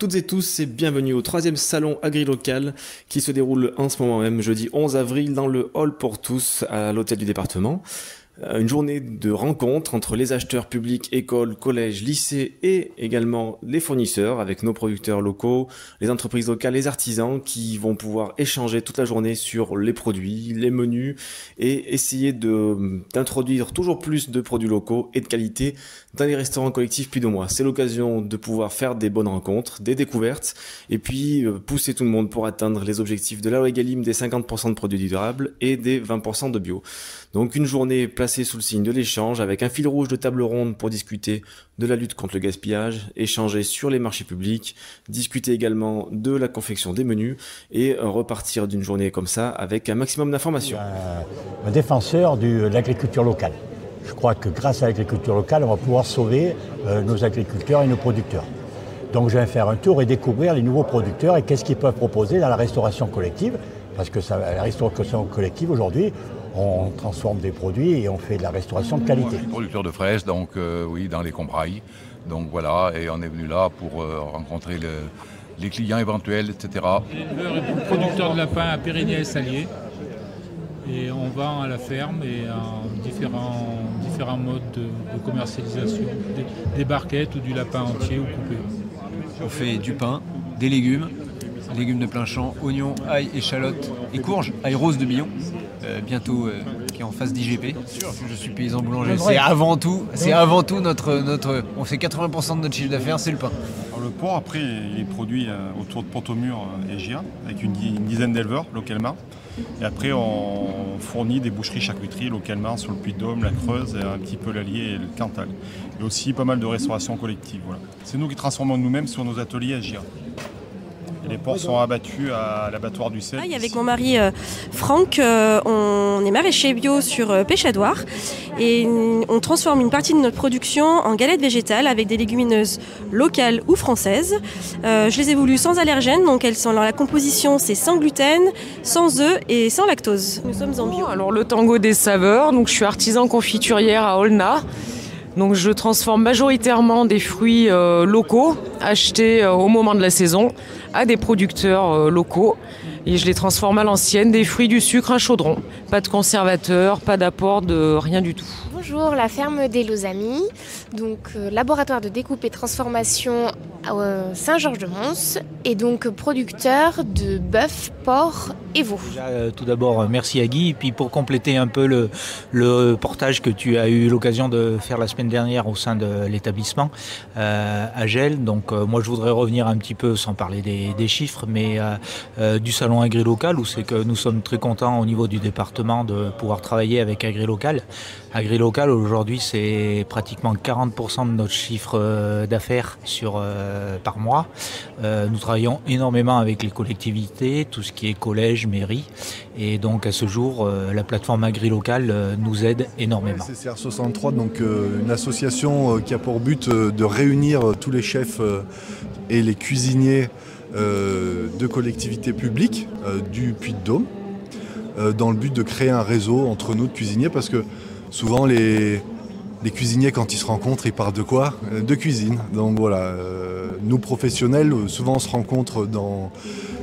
toutes et tous et bienvenue au 3e salon agri-local qui se déroule en ce moment même, jeudi 11 avril, dans le hall pour tous à l'hôtel du département. Une journée de rencontre entre les acheteurs publics, écoles, collèges, lycées et également les fournisseurs avec nos producteurs locaux, les entreprises locales, les artisans qui vont pouvoir échanger toute la journée sur les produits, les menus et essayer d'introduire toujours plus de produits locaux et de qualité dans les restaurants collectifs Puy-de-Dôme. C'est l'occasion de pouvoir faire des bonnes rencontres, des découvertes et puis pousser tout le monde pour atteindre les objectifs de la loi Egalim des 50% de produits durables et des 20% de bio. Donc une journée placée sous le signe de l'échange avec un fil rouge de table ronde pour discuter de la lutte contre le gaspillage, échanger sur les marchés publics, discuter également de la confection des menus et repartir d'une journée comme ça avec un maximum d'informations. Un défenseur de l'agriculture locale. Je crois que grâce à l'agriculture locale, on va pouvoir sauver nos agriculteurs et nos producteurs. Donc je vais faire un tour et découvrir les nouveaux producteurs et qu'est-ce qu'ils peuvent proposer dans la restauration collective. Parce que la restauration collective aujourd'hui, on transforme des produits et on fait de la restauration de qualité. Je suis producteur de fraises, donc oui, dans les Combrailles. Donc voilà, et on est venu là pour rencontrer les clients éventuels, etc. Éleveur et producteur de lapins à Périgny-et-Salier. Et on vend à la ferme et en différents modes de commercialisation, des barquettes ou du lapin entier ou coupé. On fait du pain, des légumes de plein champ, oignons, ail, échalotes et courges, ail rose de Billon, bientôt qui est en phase d'IGP. Je suis paysan boulanger, c'est avant tout notre on fait 80% de notre chiffre d'affaires, c'est le pain. Alors le porc, après, il est produit autour de Pont-au-Mur et Gien, avec une dizaine d'éleveurs localement. Et après, on fournit des boucheries-charcuteries localement sur le Puy-de-Dôme, la Creuse, un petit peu l'Allier et le Cantal. Et aussi pas mal de restauration collective. Voilà. C'est nous qui transformons nous-mêmes sur nos ateliers à Gien. Les porcs sont abattus à l'abattoir du Sel. Avec mon mari Franck, on est maraîcher bio sur Pêchadoire et on transforme une partie de notre production en galettes végétales avec des légumineuses locales ou françaises. Je les ai voulues sans allergènes, donc la composition c'est sans gluten, sans œufs et sans lactose. Nous sommes en bio. Alors le tango des saveurs, donc je suis artisan confiturière à Aulnat. Donc je transforme majoritairement des fruits locaux achetés au moment de la saison à des producteurs locaux et je les transforme à l'ancienne, des fruits, du sucre, un chaudron. Pas de conservateur, pas d'apport de rien du tout. Bonjour, la ferme des Losamis, donc laboratoire de découpe et transformation à Saint-Georges-de-Mons et donc producteur de bœuf, porc et veau. Tout d'abord, merci à Guy. Et puis pour compléter un peu le reportage que tu as eu l'occasion de faire la semaine dernière au sein de l'établissement à Gel. Donc moi je voudrais revenir un petit peu, sans parler des chiffres, mais du salon agri-local où c'est que nous sommes très contents au niveau du département de pouvoir travailler avec agri-local. Agri-local aujourd'hui c'est pratiquement 40% de notre chiffre d'affaires par mois. Nous travaillons énormément avec les collectivités, tout ce qui est collège, mairie. Et donc à ce jour, la plateforme agri-local nous aide énormément. CCR 63, donc une association qui a pour but de réunir tous les chefs et les cuisiniers de collectivités publiques du Puy-de-Dôme dans le but de créer un réseau entre nous de cuisiniers parce que souvent les cuisiniers quand ils se rencontrent ils parlent de quoi? De cuisine. Donc voilà, nous professionnels souvent on se rencontre dans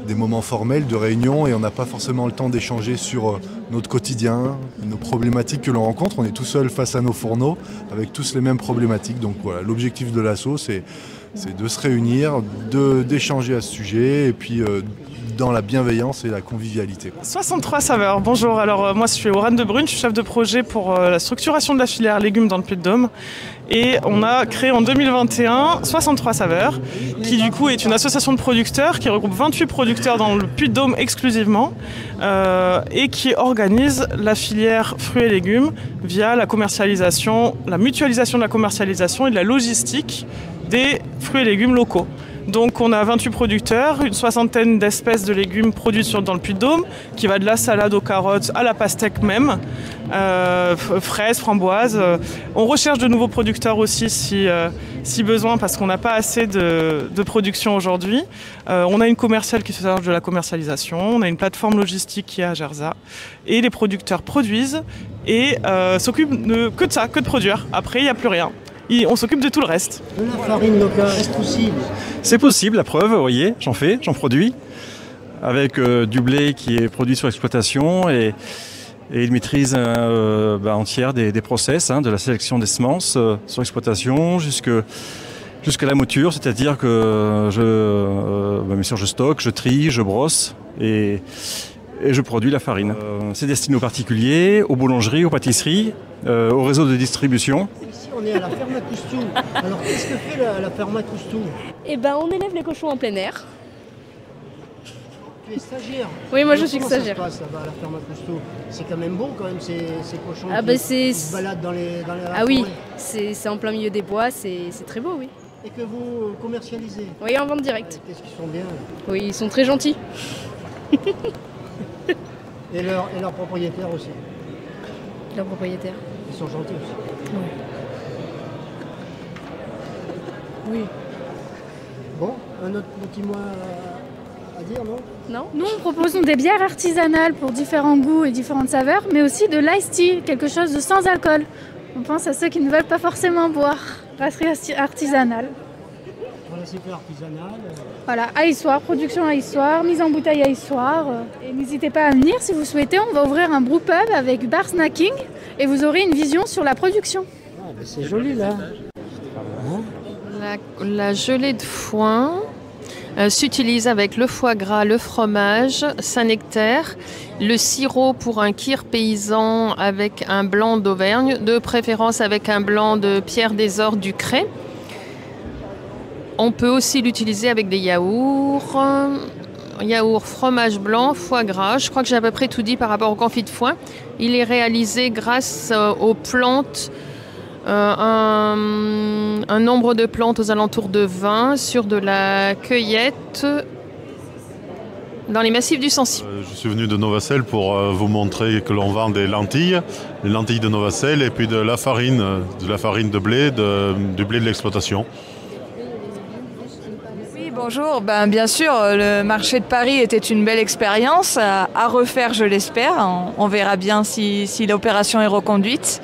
des moments formels de réunion et on n'a pas forcément le temps d'échanger sur notre quotidien, nos problématiques que l'on rencontre. On est tout seul face à nos fourneaux avec tous les mêmes problématiques. Donc voilà, l'objectif de l'asso c'est de se réunir, d'échanger à ce sujet et puis dans la bienveillance et la convivialité. 63 saveurs, bonjour, alors moi je suis Aurane de Brune, je suis chef de projet pour la structuration de la filière légumes dans le Puy-de-Dôme et on a créé en 2021 63 saveurs qui du coup est une association de producteurs qui regroupe 28 producteurs dans le Puy-de-Dôme exclusivement et qui organise la filière fruits et légumes via la commercialisation, la mutualisation de la commercialisation et de la logistique des fruits et légumes locaux. Donc on a 28 producteurs, une soixantaine d'espèces de légumes produits dans le Puy-de-Dôme, qui va de la salade aux carottes à la pastèque même, fraises, framboises. On recherche de nouveaux producteurs aussi si besoin, parce qu'on n'a pas assez de production aujourd'hui. On a une commerciale qui se charge de la commercialisation, on a une plateforme logistique qui est à Gerza, et les producteurs produisent et s'occupent que de ça, que de produire. Après, il n'y a plus rien. on s'occupe de tout le reste. La farine locale, est-ce possible? C'est possible, la preuve, vous voyez, j'en produis, avec du blé qui est produit sur exploitation et il maîtrise entière des process, de la sélection des semences sur exploitation jusqu'à la mouture, c'est-à-dire que bien sûr je stocke, je trie, je brosse et je produis la farine. C'est destiné aux particuliers, aux boulangeries, aux pâtisseries, au réseau de distribution. Ici on est à la ferme à Coustou. Alors qu'est-ce que fait la ferme à Coustou? Eh ben on élève les cochons en plein air. Tu es stagiaire? Oui, moi je suis stagiaire. Comment ça se passe là-bas à la ferme à Coustou? C'est quand même beau quand même ces cochons qui se baladent dans les Ah oui, c'est en plein milieu des bois, c'est très beau, oui. Et que vous commercialisez? Oui, en vente directe. Qu'est-ce qu'ils sont bien? Oui, ils sont très gentils. Et leurs propriétaires aussi? Leurs propriétaires? Ils sont gentils aussi? Oui. Oui. Bon, un autre petit mot à dire, non? Non. Nous, on propose des bières artisanales pour différents goûts et différentes saveurs, mais aussi de l'ice tea, quelque chose de sans alcool. On pense à ceux qui ne veulent pas forcément boire. Brasserie artisanale. Voilà, c'est fait artisanal. Voilà, à Issoire, production à Issoire, mise en bouteille à Issoire. Et n'hésitez pas à venir si vous souhaitez, on va ouvrir un brewpub avec bar snacking et vous aurez une vision sur la production. Ah, ben c'est joli là. La gelée de foin s'utilise avec le foie gras, le fromage, Saint-Nectaire, le sirop pour un kir paysan avec un blanc d'Auvergne, de préférence avec un blanc de Pierre des Ors du Cray. On peut aussi l'utiliser avec des yaourts, fromage blanc, foie gras. Je crois que j'ai à peu près tout dit par rapport au confit de foin. Il est réalisé grâce aux plantes, un nombre de plantes aux alentours de 20 sur de la cueillette dans les massifs du Sancy. Je suis venu de Novacelle pour vous montrer que l'on vend des lentilles, les lentilles de Novacelle et puis de la farine de blé, du blé de l'exploitation. Bonjour, bien sûr, le marché de Paris était une belle expérience à refaire, je l'espère. On verra bien si l'opération est reconduite.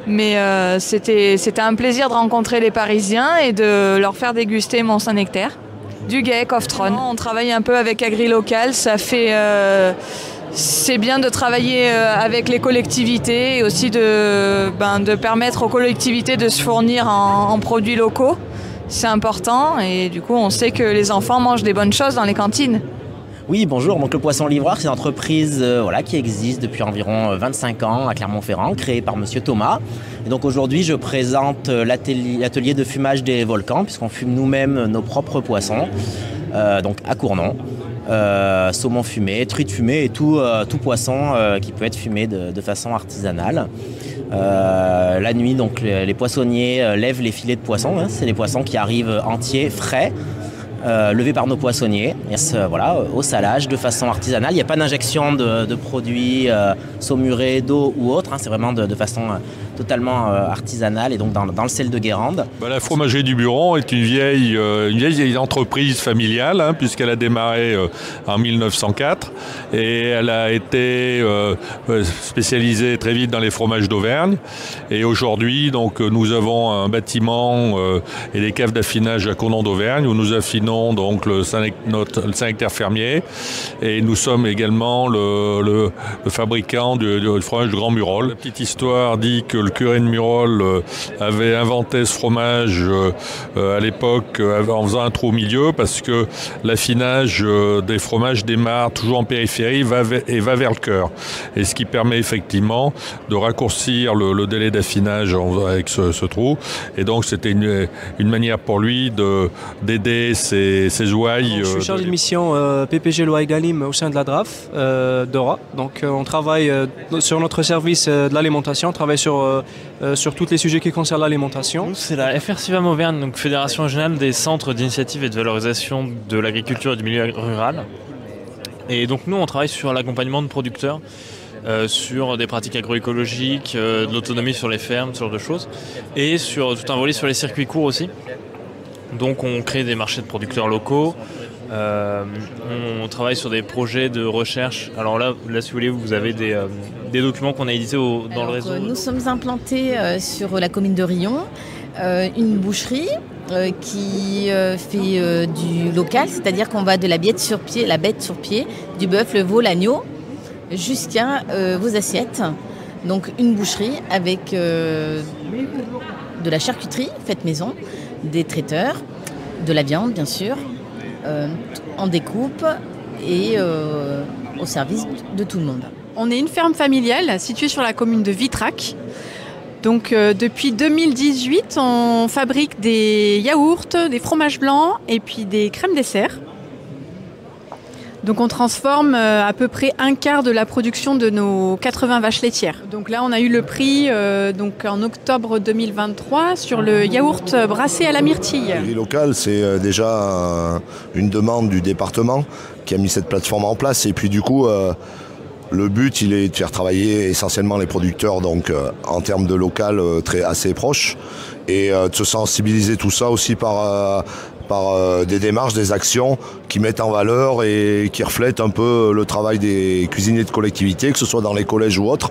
Mais c'était un plaisir de rencontrer les Parisiens et de leur faire déguster mon Saint-Nectaire du GAEC Off-Tron. On travaille un peu avec AgriLocal, c'est bien de travailler avec les collectivités et aussi de permettre aux collectivités de se fournir en produits locaux. C'est important et du coup on sait que les enfants mangent des bonnes choses dans les cantines. Oui, bonjour. Donc, le Poisson Livreur, c'est une entreprise qui existe depuis environ 25 ans à Clermont-Ferrand, créée par Monsieur Thomas. Et donc aujourd'hui, je présente l'atelier de fumage des volcans, puisqu'on fume nous-mêmes nos propres poissons, donc à Cournon. Saumon fumé, truite fumée et tout poisson qui peut être fumé de façon artisanale. La nuit, donc, les poissonniers lèvent les filets de poissons. C'est les poissons qui arrivent entiers, frais. Levé par nos poissonniers, au salage de façon artisanale. Il n'y a pas d'injection de produits saumurés, d'eau ou autre, c'est vraiment de façon totalement artisanale et donc dans le sel de Guérande. La fromagerie du Buron est une vieille entreprise familiale puisqu'elle a démarré en 1904 et elle a été spécialisée très vite dans les fromages d'Auvergne et aujourd'hui donc nous avons un bâtiment et des caves d'affinage à Cournon d'Auvergne où nous affinons donc le Saint-Nectaire fermier et nous sommes également le fabricant du fromage de Grand Murol. La petite histoire dit que le curé de Murol avait inventé ce fromage à l'époque en faisant un trou au milieu parce que l'affinage des fromages démarre toujours en périphérie et va vers le cœur. Et ce qui permet effectivement de raccourcir le délai d'affinage avec ce trou. Et donc c'était une manière pour lui d'aider ses ouailles. Je suis chargé de mission PPG Loi Egalim au sein de la DRAF d'Ora. Donc on travaille sur notre service de l'alimentation, on travaille sur tous les sujets qui concernent l'alimentation. C'est la FRCVAM Auvergne, donc Fédération régionale des centres d'initiative et de valorisation de l'agriculture et du milieu rural. Et donc nous on travaille sur l'accompagnement de producteurs, sur des pratiques agroécologiques, de l'autonomie sur les fermes, ce genre de choses, et sur tout un volet sur les circuits courts aussi. Donc on crée des marchés de producteurs locaux, on travaille sur des projets de recherche. Alors là si vous voulez, vous avez des documents qu'on a édités dans le réseau. Nous sommes implantés sur la commune de Rion. Une boucherie qui fait du local, c'est-à-dire qu'on va de la bête sur pied, du bœuf, le veau, l'agneau, jusqu'à vos assiettes. Donc une boucherie avec de la charcuterie faite maison, des traiteurs, de la viande bien sûr, en découpe et au service de tout le monde. On est une ferme familiale située sur la commune de Vitrac. Donc depuis 2018, on fabrique des yaourts, des fromages blancs et puis des crèmes dessert. Donc on transforme à peu près un quart de la production de nos 80 vaches laitières. Donc là on a eu le prix donc en octobre 2023 sur le yaourt brassé à la myrtille. Le riz local, c'est déjà une demande du département qui a mis cette plateforme en place. Et puis du coup, le but il est de faire travailler essentiellement les producteurs donc en termes de local assez proches et de se sensibiliser tout ça aussi par des démarches, des actions qui mettent en valeur et qui reflètent un peu le travail des cuisiniers de collectivité, que ce soit dans les collèges ou autres.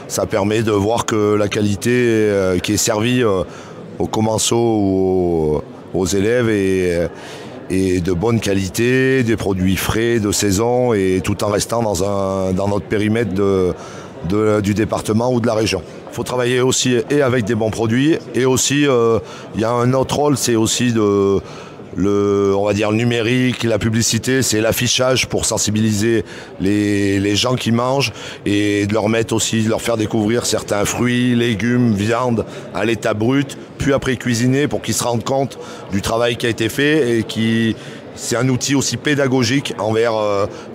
Ça permet de voir que la qualité qui est servie aux commensaux ou aux élèves est de bonne qualité, des produits frais, de saison, et tout en restant dans notre périmètre du département ou de la région. Il faut travailler aussi et avec des bons produits, et aussi il y a un autre rôle, c'est aussi on va dire le numérique, la publicité, c'est l'affichage pour sensibiliser les gens qui mangent et de leur faire découvrir certains fruits, légumes, viande à l'état brut, puis après cuisiner pour qu'ils se rendent compte du travail qui a été fait et c'est un outil aussi pédagogique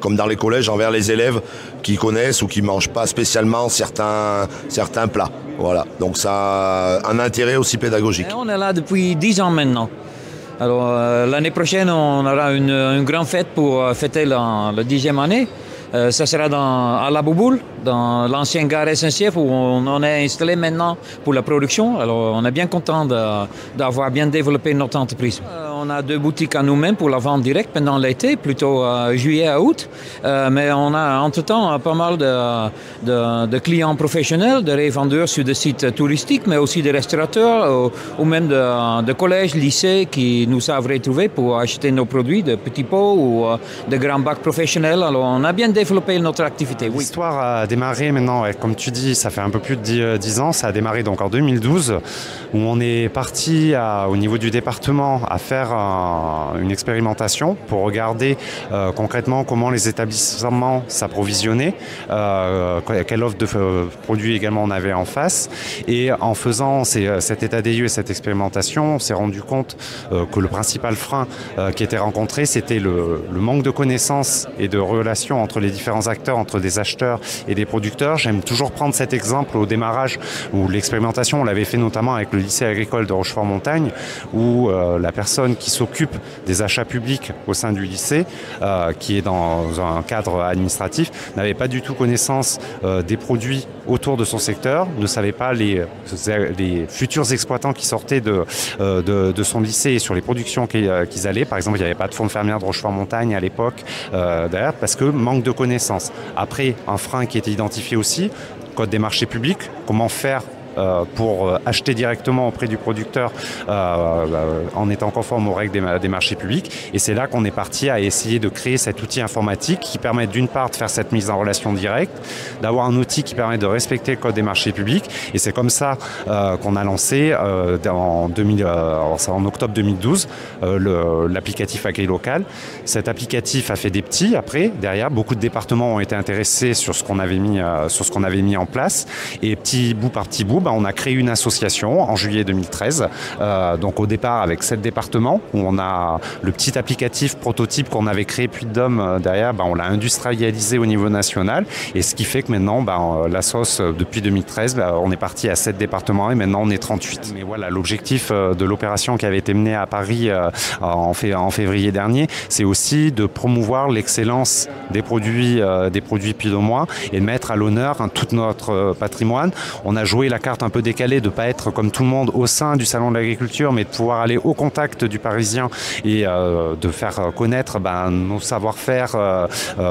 comme dans les collèges, envers les élèves qui connaissent ou qui ne mangent pas spécialement certains plats. Voilà. Donc ça a un intérêt aussi pédagogique. On est là depuis 10 ans maintenant. Alors l'année prochaine, on aura une grande fête pour fêter la 10e année. Ça sera à La Bouboule, dans l'ancienne gare SNCF où on est installé maintenant pour la production. Alors on est bien content d'avoir bien développé notre entreprise. On a 2 boutiques à nous-mêmes pour la vente directe pendant l'été, plutôt juillet à août. Mais on a entre-temps pas mal de clients professionnels, de revendeurs sur des sites touristiques, mais aussi des restaurateurs ou même de collèges, lycées qui nous savent retrouver pour acheter nos produits de petits pots ou de grands bacs professionnels. Alors on a bien développer notre activité. Oui. L'histoire a démarré maintenant, comme tu dis, ça fait un peu plus de 10 ans. Ça a démarré donc en 2012, où on est parti au niveau du département à faire une expérimentation pour regarder concrètement comment les établissements s'approvisionnaient, quelle offre de produits également on avait en face. Et en faisant cet état des lieux et cette expérimentation, on s'est rendu compte que le principal frein qui était rencontré, c'était le manque de connaissances et de relations entre les différents acteurs, entre des acheteurs et des producteurs. J'aime toujours prendre cet exemple au démarrage où l'expérimentation, on l'avait fait notamment avec le lycée agricole de Rochefort-Montagne, où la personne qui s'occupe des achats publics au sein du lycée, qui est dans un cadre administratif, n'avait pas du tout connaissance des produits autour de son secteur, ne savait pas les futurs exploitants qui sortaient de son lycée et sur les productions qu'ils allaient. Par exemple, il n'y avait pas de fonds de fermière de Rochefort-Montagne à l'époque, d'ailleurs, parce que manque de connaissances. Après, un frein qui était identifié aussi, code des marchés publics, comment faire pour acheter directement auprès du producteur en étant conforme aux règles des marchés publics. Et c'est là qu'on est parti à essayer de créer cet outil informatique qui permet d'une part de faire cette mise en relation directe, d'avoir un outil qui permet de respecter le code des marchés publics. Et c'est comme ça qu'on a lancé en octobre 2012 l'applicatif Accueil Local. Cet applicatif a fait des petits après, derrière. Beaucoup de départements ont été intéressés sur ce qu'on avait mis en place. Et petit bout par petit bout, on a créé une association en juillet 2013, donc au départ avec 7 départements, où on a le petit applicatif prototype qu'on avait créé Puy-de-Dôme derrière, on l'a industrialisé au niveau national, et ce qui fait que maintenant, l'assos depuis 2013, on est parti à 7 départements et maintenant on est 38. Mais voilà, l'objectif de l'opération qui avait été menée à Paris en février dernier, c'est aussi de promouvoir l'excellence des produits puy-de-dômois et de mettre à l'honneur tout notre patrimoine. On a joué la carte un peu décalée de ne pas être comme tout le monde au sein du salon de l'agriculture, mais de pouvoir aller au contact du Parisien et de faire connaître nos savoir-faire,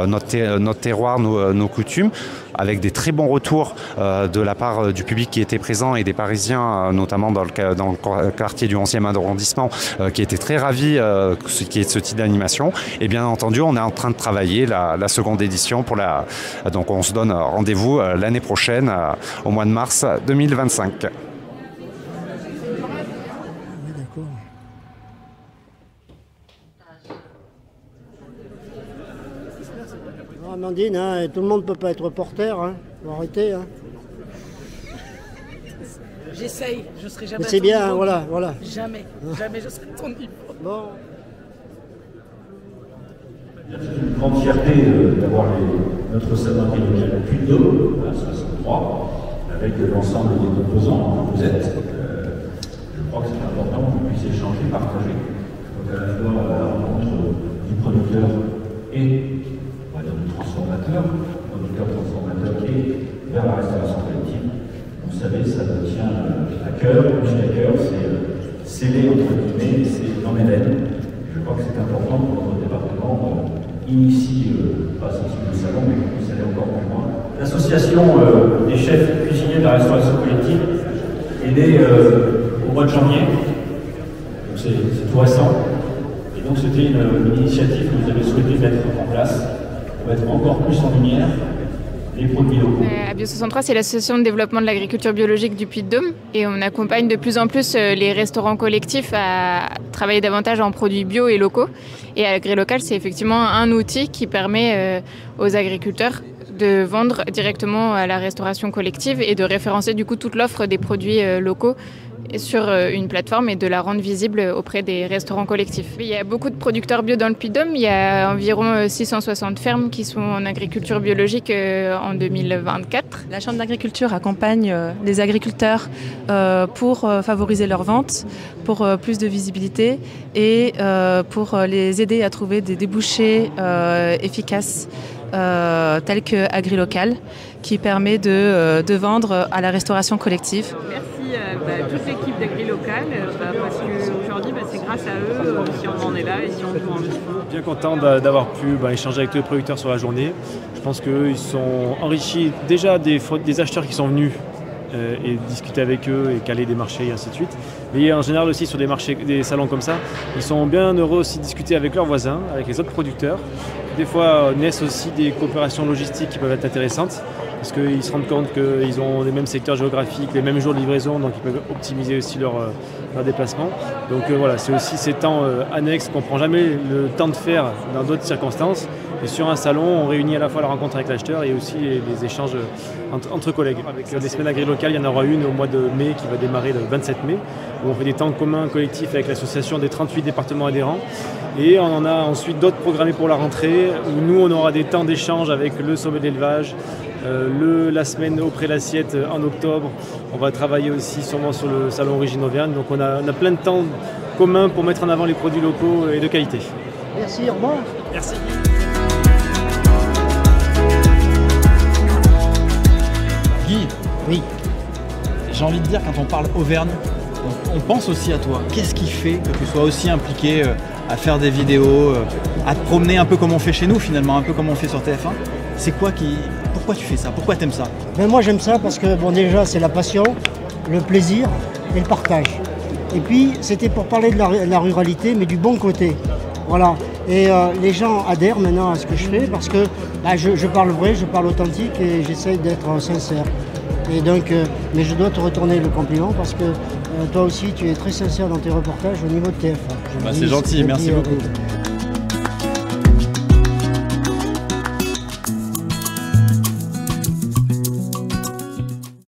notre terroir, nos coutumes. avec des très bons retours de la part du public qui était présent et des Parisiens, notamment dans le quartier du 11e arrondissement, qui étaient très ravis de ce type d'animation. Et bien entendu, on est en train de travailler la seconde édition donc on se donne rendez-vous l'année prochaine, au mois de mars 2025. Amandine, hein, tout le monde ne peut pas être reporter, hein. Faut arrêter. Hein. J'essaye, je serai jamais. Mais c'est bien, hein, voilà. Jamais, jamais je serai à ton niveau. Bon. C'est une grande fierté d'avoir notre salon local Puy-de-Dôme, à 63, avec l'ensemble des composants que vous êtes. Je crois que c'est important que vous puissiez échanger, partager. Donc à la fois la rencontre du producteur et du transformateur et vers la restauration collective. Vous savez, ça me tient à cœur, c'est scellé entre guillemets, c'est dans mes veines. Je crois que c'est important pour notre département initie pas ce type de salon, mais qu'on puisse aller encore plus loin. L'association des chefs cuisiniers de la restauration collective est née au mois de janvier, donc c'est tout récent. Et donc c'était une initiative que vous avez souhaité mettre en place pour mettre encore plus en lumière les produits locaux. Bio63, c'est l'association de développement de l'agriculture biologique du Puy-de-Dôme et on accompagne de plus en plus les restaurants collectifs à travailler davantage en produits bio et locaux. Et AgriLocal, c'est effectivement un outil qui permet aux agriculteurs de vendre directement à la restauration collective et de référencer du coup toute l'offre des produits locaux sur une plateforme et de la rendre visible auprès des restaurants collectifs. Il y a beaucoup de producteurs bio dans le Puy-de-Dôme. Il y a environ 660 fermes qui sont en agriculture biologique en 2024. La Chambre d'agriculture accompagne les agriculteurs pour favoriser leur vente, pour plus de visibilité et pour les aider à trouver des débouchés efficaces tels que AgriLocal qui permet de vendre à la restauration collective. Merci toute l'équipe d'AgriLocal parce qu'aujourd'hui c'est grâce à eux si on en est là et si on peut en vivre. Bien content d'avoir pu échanger avec tous les producteurs sur la journée. Je pense qu'ils sont enrichis déjà des acheteurs qui sont venus et discuter avec eux et caler des marchés et ainsi de suite. Mais en général aussi sur des salons comme ça, ils sont bien heureux aussi de discuter avec leurs voisins, avec les autres producteurs. Des fois naissent aussi des coopérations logistiques qui peuvent être intéressantes parce qu'ils se rendent compte qu'ils ont les mêmes secteurs géographiques, les mêmes jours de livraison, donc ils peuvent optimiser aussi leur déplacement. Donc voilà, c'est aussi ces temps annexes qu'on ne prend jamais le temps de faire dans d'autres circonstances. Et sur un salon, on réunit à la fois la rencontre avec l'acheteur et aussi les échanges entre collègues. Avec les semaines AgriLocal, il y en aura une au mois de mai qui va démarrer le 27 mai, où on fait des temps communs collectifs avec l'association des 38 départements adhérents. Et on en a ensuite d'autres programmés pour la rentrée, où nous, on aura des temps d'échange avec le sommet d'élevage, la semaine auprès de l'assiette en octobre. On va travailler aussi sûrement sur le salon Origine Auvergne. Donc on a plein de temps communs pour mettre en avant les produits locaux et de qualité. Merci, au revoir. Merci. Guy, oui. J'ai envie de dire, quand on parle Auvergne, on pense aussi à toi. Qu'est-ce qui fait que tu sois aussi impliqué à faire des vidéos, à te promener un peu comme on fait chez nous finalement, un peu comme on fait sur TF1 ? C'est quoi pourquoi tu fais ça ? Pourquoi tu aimes ça ? Moi j'aime ça parce que déjà c'est la passion, le plaisir et le partage. Et puis c'était pour parler de la ruralité mais du bon côté. Voilà. Et les gens adhèrent maintenant à ce que je fais parce que je parle vrai, je parle authentique et j'essaye d'être sincère. Et donc, mais je dois te retourner le compliment parce que toi aussi tu es très sincère dans tes reportages au niveau de TF1. C'est gentil, merci beaucoup.